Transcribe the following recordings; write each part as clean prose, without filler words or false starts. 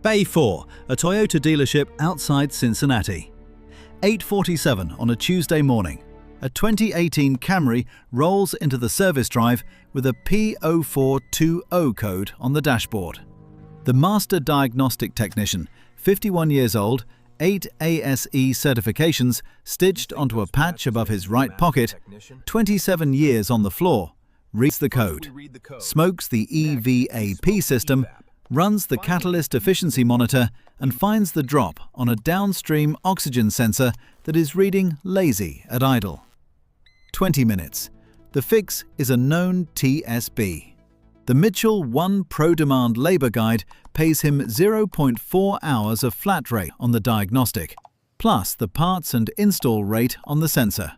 Bay 4, a Toyota dealership outside Cincinnati. 8:47 on a Tuesday morning. A 2018 Camry rolls into the service drive with a P0420 code on the dashboard. The Master Diagnostic Technician, 51 years old, 8 ASE certifications stitched onto a patch above his right pocket, 27 years on the floor, reads the code, smokes the EVAP system, runs the catalyst efficiency monitor and finds the drop on a downstream oxygen sensor that is reading lazy at idle. 20 minutes. The fix is a known TSB. The Mitchell 1 Pro Demand Labor Guide pays him 0.4 hours of flat rate on the diagnostic, plus the parts and install rate on the sensor.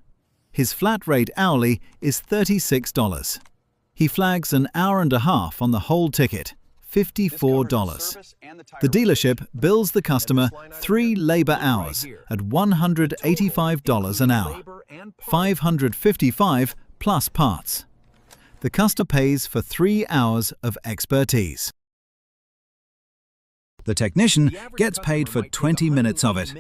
His flat rate hourly is $36. He flags an hour and a half on the whole ticket, $54. The dealership bills the customer 3 labor hours at $185 an hour, $555 plus parts. The customer pays for 3 hours of expertise. The technician gets paid for 20 minutes of it.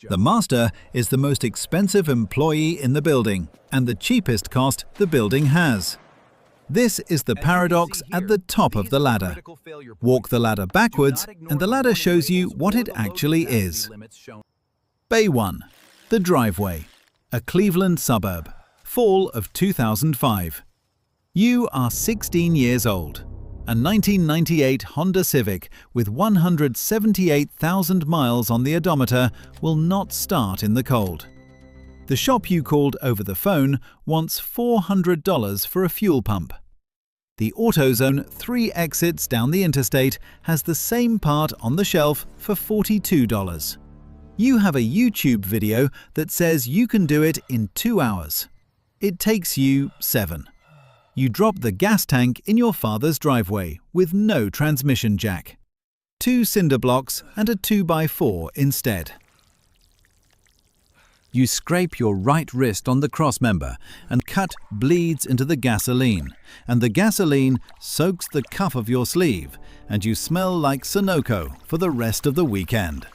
The master is the most expensive employee in the building and the cheapest cost the building has. This is the paradox at the top of the ladder. Walk the ladder backwards and the ladder shows you what it actually is. Bay 1. The Driveway. A Cleveland suburb. Fall of 2005. You are 16 years old. A 1998 Honda Civic with 178,000 miles on the odometer will not start in the cold. The shop you called over the phone wants $400 for a fuel pump. The AutoZone 3 exits down the interstate has the same part on the shelf for $42. You have a YouTube video that says you can do it in 2 hours. It takes you 7. You drop the gas tank in your father's driveway with no transmission jack. 2 cinder blocks and a 2x4 instead. You scrape your right wrist on the crossmember and cut bleeds into the gasoline, and the gasoline soaks the cuff of your sleeve, and you smell like Sunoco for the rest of the weekend.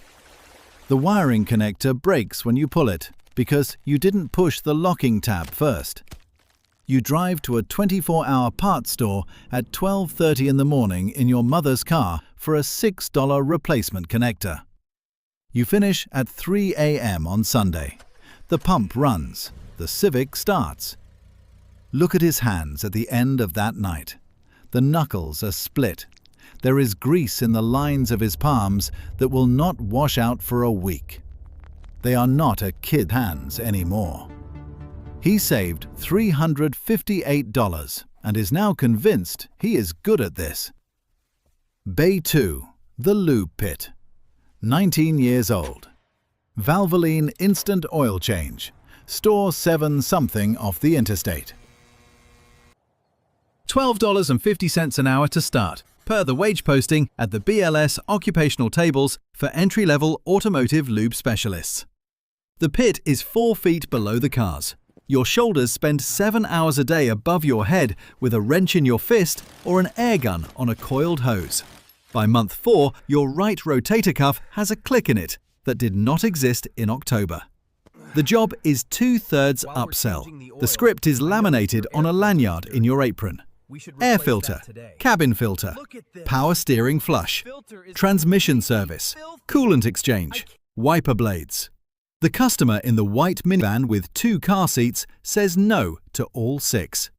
The wiring connector breaks when you pull it because you didn't push the locking tab first. You drive to a 24-hour parts store at 12:30 in the morning in your mother's car for a $6 replacement connector. You finish at 3 a.m. on Sunday. The pump runs. The Civic starts. Look at his hands at the end of that night. The knuckles are split. There is grease in the lines of his palms that will not wash out for a week. They are not a kid's hands anymore. He saved $358 and is now convinced he is good at this. Bay 2. The Lube Pit. 19 years old. Valvoline instant oil change. Store 7-something off the interstate. $12.50 an hour to start, per the wage posting at the BLS occupational tables for entry-level automotive lube specialists. The pit is 4 feet below the cars. Your shoulders spend 7 hours a day above your head with a wrench in your fist or an air gun on a coiled hose. By month 4, your right rotator cuff has a click in it that did not exist in October. The job is 2/3 upsell. The script is laminated on a lanyard in your apron. Air filter, cabin filter, power steering flush, transmission service, coolant exchange, wiper blades. The customer in the white minivan with 2 car seats says no to all 6.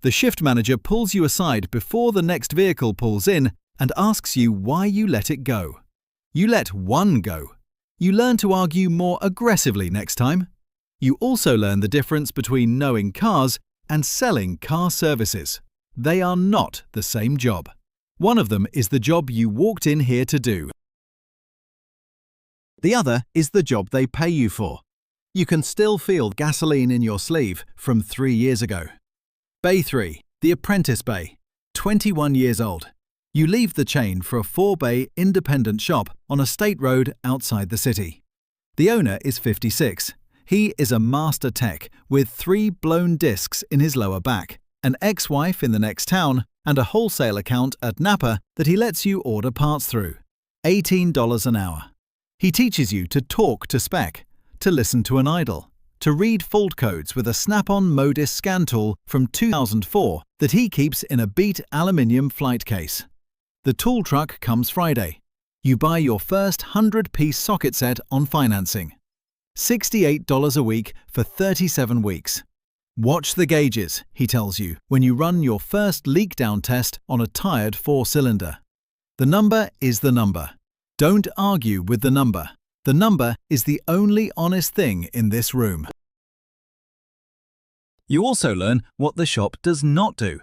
The shift manager pulls you aside before the next vehicle pulls in and asks you why you let it go. You let one go. You learn to argue more aggressively next time. You also learn the difference between knowing cars and selling car services. They are not the same job. One of them is the job you walked in here to do. The other is the job they pay you for. You can still feel gasoline in your sleeve from 3 years ago. Bay 3. The Apprentice Bay. 21 years old. You leave the chain for a 4-bay independent shop on a state road outside the city. The owner is 56. He is a master tech with 3 blown discs in his lower back, an ex-wife in the next town, and a wholesale account at Napa that he lets you order parts through. $18 an hour. He teaches you to talk to spec, to listen to an idle, to read fault codes with a snap-on Modis scan tool from 2004 that he keeps in a beat aluminium flight case. The tool truck comes Friday. You buy your first 100-piece socket set on financing. $68 a week for 37 weeks. Watch the gauges, he tells you, when you run your first leak-down test on a tired 4-cylinder. The number is the number. Don't argue with the number. The number is the only honest thing in this room. You also learn what the shop does not do.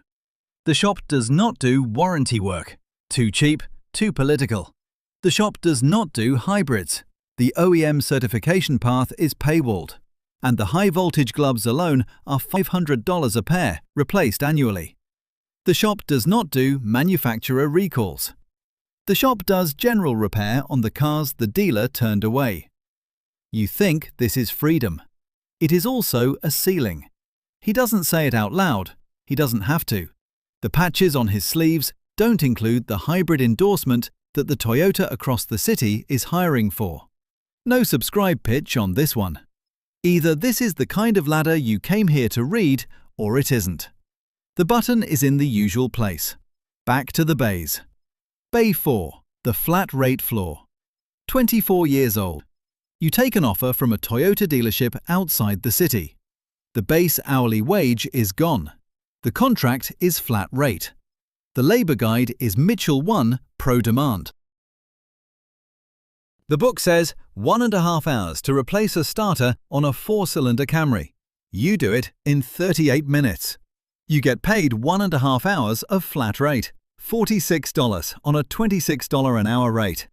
The shop does not do warranty work. Too cheap, too political. The shop does not do hybrids. The OEM certification path is paywalled. And the high-voltage gloves alone are $500 a pair, replaced annually. The shop does not do manufacturer recalls. The shop does general repair on the cars the dealer turned away. You think this is freedom. It is also a ceiling. He doesn't say it out loud. He doesn't have to. The patches on his sleeves don't include the hybrid endorsement that the Toyota across the city is hiring for. No subscribe pitch on this one. Either this is the kind of ladder you came here to read, or it isn't. The button is in the usual place. Back to the bays. Bay 4, the flat rate floor. 24 years old. You take an offer from a Toyota dealership outside the city. The base hourly wage is gone. The contract is flat rate. The labour guide is Mitchell 1 Pro Demand. The book says 1.5 hours to replace a starter on a 4-cylinder Camry. You do it in 38 minutes. You get paid 1.5 hours of flat rate, $46 on a $26 an hour rate.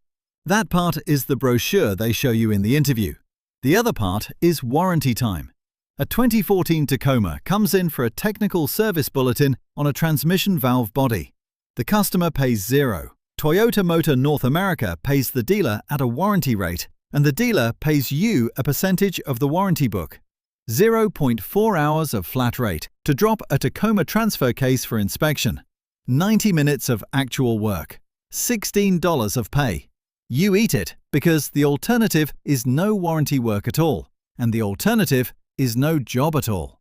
That part is the brochure they show you in the interview. The other part is warranty time. A 2014 Tacoma comes in for a technical service bulletin on a transmission valve body. The customer pays $0. Toyota Motor North America pays the dealer at a warranty rate, and the dealer pays you a percentage of the warranty book. 0.4 hours of flat rate to drop a Tacoma transfer case for inspection. 90 minutes of actual work. $16 of pay. You eat it because the alternative is no warranty work at all, and the alternative is no job at all.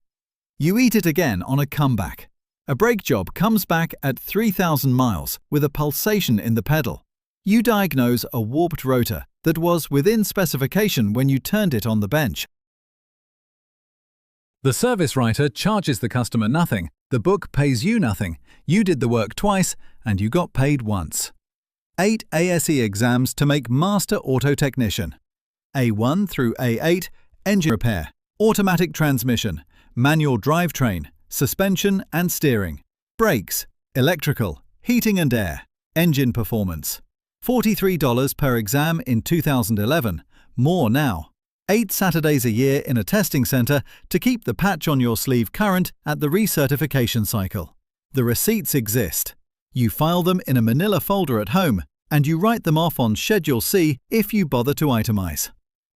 You eat it again on a comeback. A brake job comes back at 3,000 miles with a pulsation in the pedal. You diagnose a warped rotor that was within specification when you turned it on the bench. The service writer charges the customer nothing, the book pays you nothing, you did the work twice and you got paid once. 8 ASE exams to make Master Auto Technician. A1 through A8, engine repair, automatic transmission, manual drivetrain, suspension and steering, brakes, electrical, heating and air, engine performance. $43 per exam in 2011, more now. 8 Saturdays a year in a testing centre to keep the patch on your sleeve current at the recertification cycle. The receipts exist. You file them in a manila folder at home and you write them off on Schedule C if you bother to itemize.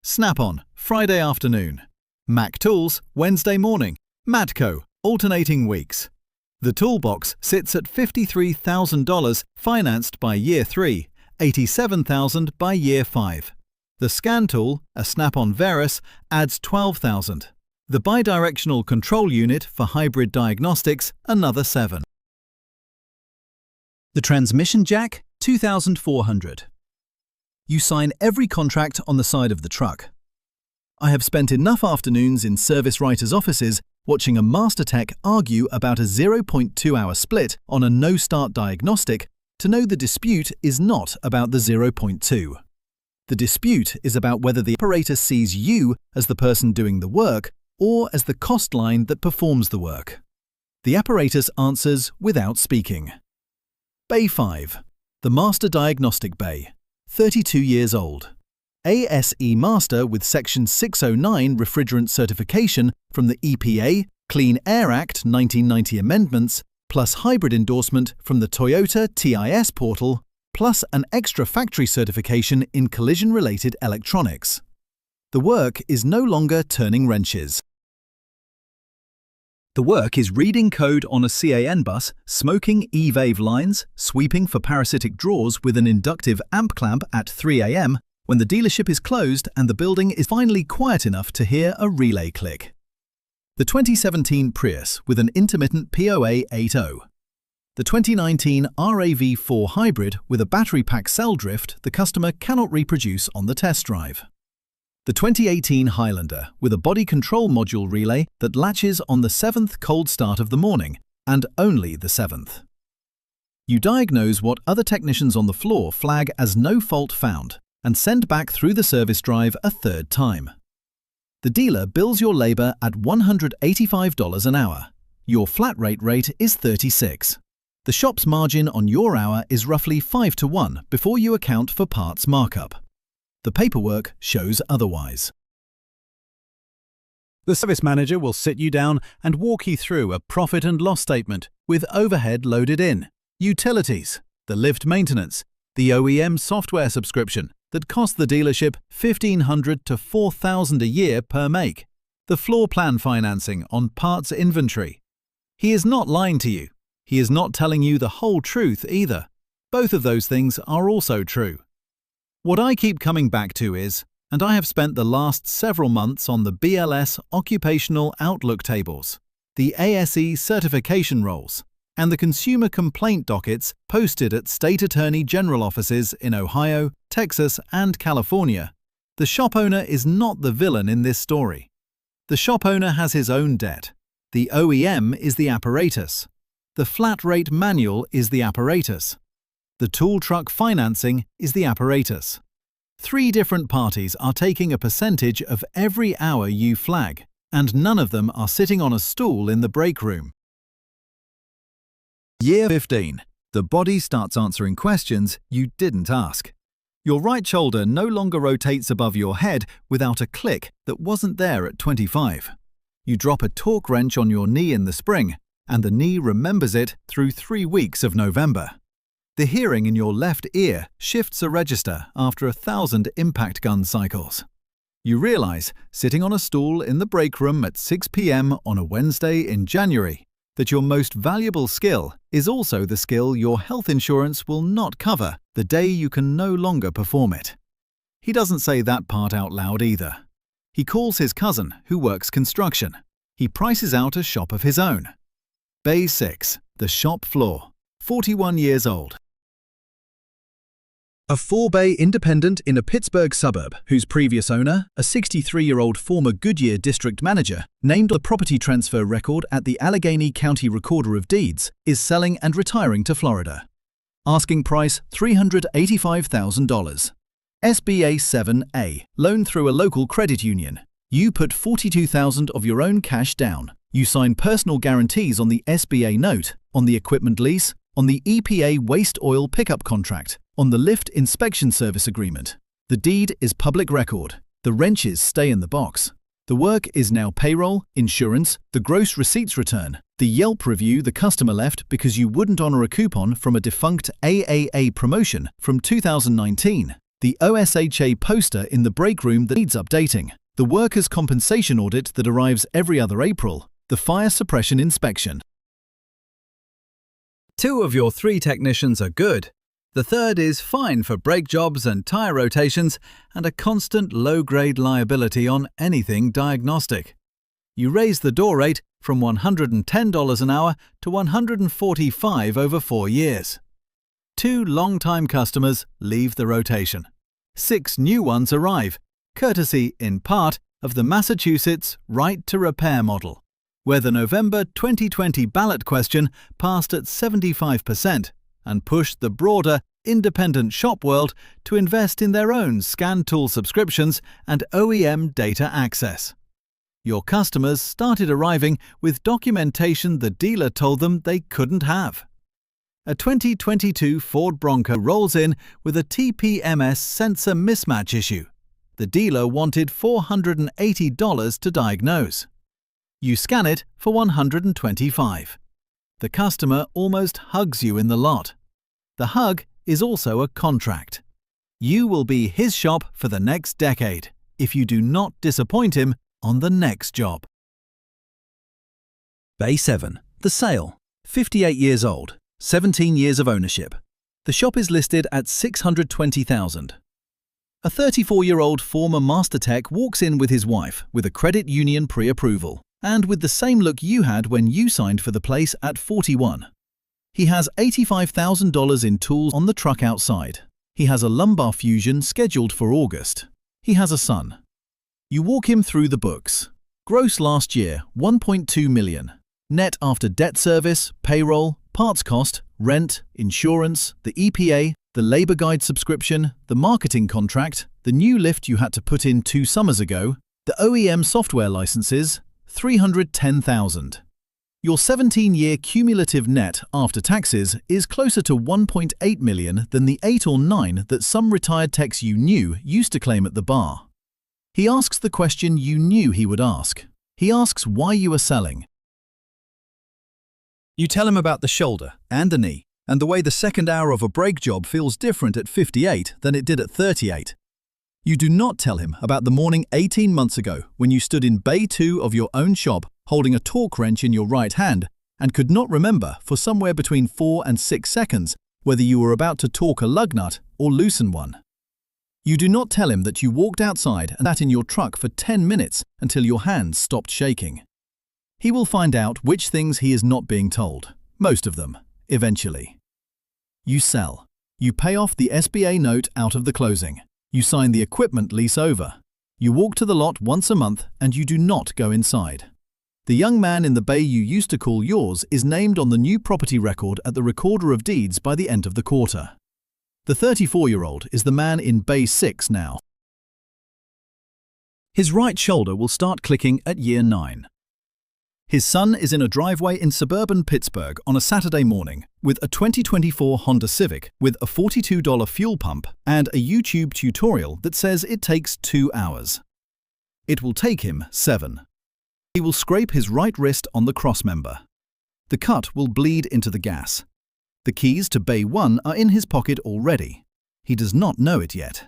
Snap-on, Friday afternoon. Mac Tools, Wednesday morning. Matco, alternating weeks. The toolbox sits at $53,000 financed by year 3, $87,000 by year 5. The scan tool, a snap-on Verus, adds $12,000. The bidirectional control unit for hybrid diagnostics, another $7,000. The transmission jack, $2,400. You sign every contract on the side of the truck. I have spent enough afternoons in service writers' offices watching a master tech argue about a 0.2-hour split on a no-start diagnostic to know the dispute is not about the 0.2. The dispute is about whether the operator sees you as the person doing the work or as the cost line that performs the work. The apparatus answers without speaking. Bay 5. The Master Diagnostic Bay. 32 years old. ASE Master with Section 609 refrigerant certification from the EPA, Clean Air Act 1990 amendments, plus hybrid endorsement from the Toyota TIS portal, plus an extra factory certification in collision-related electronics. The work is no longer turning wrenches. The work is reading code on a CAN bus, smoking E-Wave lines, sweeping for parasitic drawers with an inductive amp clamp at 3 a.m. when the dealership is closed and the building is finally quiet enough to hear a relay click. The 2017 Prius with an intermittent POA 8.0. The 2019 RAV4 Hybrid with a battery pack cell drift the customer cannot reproduce on the test drive. The 2018 Highlander with a body control module relay that latches on the 7th cold start of the morning, and only the 7th. You diagnose what other technicians on the floor flag as no fault found and send back through the service drive a third time. The dealer bills your labor at $185 an hour. Your flat rate is $36. The shop's margin on your hour is roughly 5-to-1 before you account for parts markup. The paperwork shows otherwise. The service manager will sit you down and walk you through a profit and loss statement with overhead loaded in, utilities, the lift maintenance, the OEM software subscription that costs the dealership $1,500 to $4,000 a year per make, the floor plan financing on parts inventory. He is not lying to you. He is not telling you the whole truth either. Both of those things are also true. What I keep coming back to is, and I have spent the last several months on the BLS Occupational Outlook tables, the ASE certification rolls, and the consumer complaint dockets posted at state attorney general offices in Ohio, Texas, and California. The shop owner is not the villain in this story. The shop owner has his own debt. The OEM is the apparatus. The flat rate manual is the apparatus. The tool truck financing is the apparatus. 3 different parties are taking a percentage of every hour you flag, and none of them are sitting on a stool in the break room. Year 15. The body starts answering questions you didn't ask. Your right shoulder no longer rotates above your head without a click that wasn't there at 25. You drop a torque wrench on your knee in the spring, and the knee remembers it through 3 weeks of November. The hearing in your left ear shifts a register after 1,000 impact gun cycles. You realize, sitting on a stool in the break room at 6 p.m. on a Wednesday in January, that your most valuable skill is also the skill your health insurance will not cover the day you can no longer perform it. He doesn't say that part out loud either. He calls his cousin, who works construction. He prices out a shop of his own. Bay 6, the shop floor, 41 years old. A 4-bay independent in a Pittsburgh suburb whose previous owner, a 63-year-old former Goodyear district manager, named the property transfer record at the Allegheny County Recorder of Deeds, is selling and retiring to Florida. Asking price $385,000. SBA 7A, loan through a local credit union. You put $42,000 of your own cash down. You sign personal guarantees on the SBA note, on the equipment lease, on the EPA waste oil pickup contract, on the lift inspection service agreement. The deed is public record. The wrenches stay in the box. The work is now payroll, insurance, the gross receipts return, the Yelp review the customer left because you wouldn't honor a coupon from a defunct AAA promotion from 2019, the OSHA poster in the break room that needs updating, the workers' compensation audit that arrives every other April, the fire suppression inspection. 2 of your 3 technicians are good. The third is fine for brake jobs and tire rotations and a constant low-grade liability on anything diagnostic. You raise the door rate from $110 an hour to $145 over 4 years. 2 long-time customers leave the rotation. 6 new ones arrive, courtesy, in part, of the Massachusetts Right to Repair model, where the November 2020 ballot question passed at 75%. And pushed the broader, independent shop world to invest in their own scan tool subscriptions and OEM data access. Your customers started arriving with documentation the dealer told them they couldn't have. A 2022 Ford Bronco rolls in with a TPMS sensor mismatch issue. The dealer wanted $480 to diagnose. You scan it for $125. The customer almost hugs you in the lot. The hug is also a contract. You will be his shop for the next decade if you do not disappoint him on the next job. Bay 7. The sale. 58 years old. 17 years of ownership. The shop is listed at $620,000. A 34-year-old former Master Tech walks in with his wife with a credit union pre-approval and with the same look you had when you signed for the place at 41. He has $85,000 in tools on the truck outside. He has a lumbar fusion scheduled for August. He has a son. You walk him through the books. Gross last year, $1.2 million. Net after debt service, payroll, parts cost, rent, insurance, the EPA, the Labour Guide subscription, the marketing contract, the new lift you had to put in 2 summers ago, the OEM software licenses, $310,000. Your 17-year cumulative net after taxes is closer to $1.8 million than the 8 or 9 that some retired techs you knew used to claim at the bar. He asks the question you knew he would ask. He asks why you are selling. You tell him about the shoulder and the knee, and the way the second hour of a brake job feels different at 58 than it did at 38. You do not tell him about the morning 18 months ago when you stood in Bay 2 of your own shop holding a torque wrench in your right hand and could not remember for somewhere between 4 and 6 seconds whether you were about to torque a lug nut or loosen one. You do not tell him that you walked outside and sat in your truck for 10 minutes until your hands stopped shaking. He will find out which things he is not being told, most of them, eventually. You sell. You pay off the SBA note out of the closing. You sign the equipment lease over. You walk to the lot once a month and you do not go inside. The young man in the bay you used to call yours is named on the new property record at the Recorder of Deeds by the end of the quarter. The 34-year-old is the man in Bay 6 now. His right shoulder will start clicking at year 9. His son is in a driveway in suburban Pittsburgh on a Saturday morning with a 2024 Honda Civic with a $42 fuel pump and a YouTube tutorial that says it takes 2 hours. It will take him 7. He will scrape his right wrist on the crossmember. The cut will bleed into the gas. The keys to Bay 1 are in his pocket already. He does not know it yet.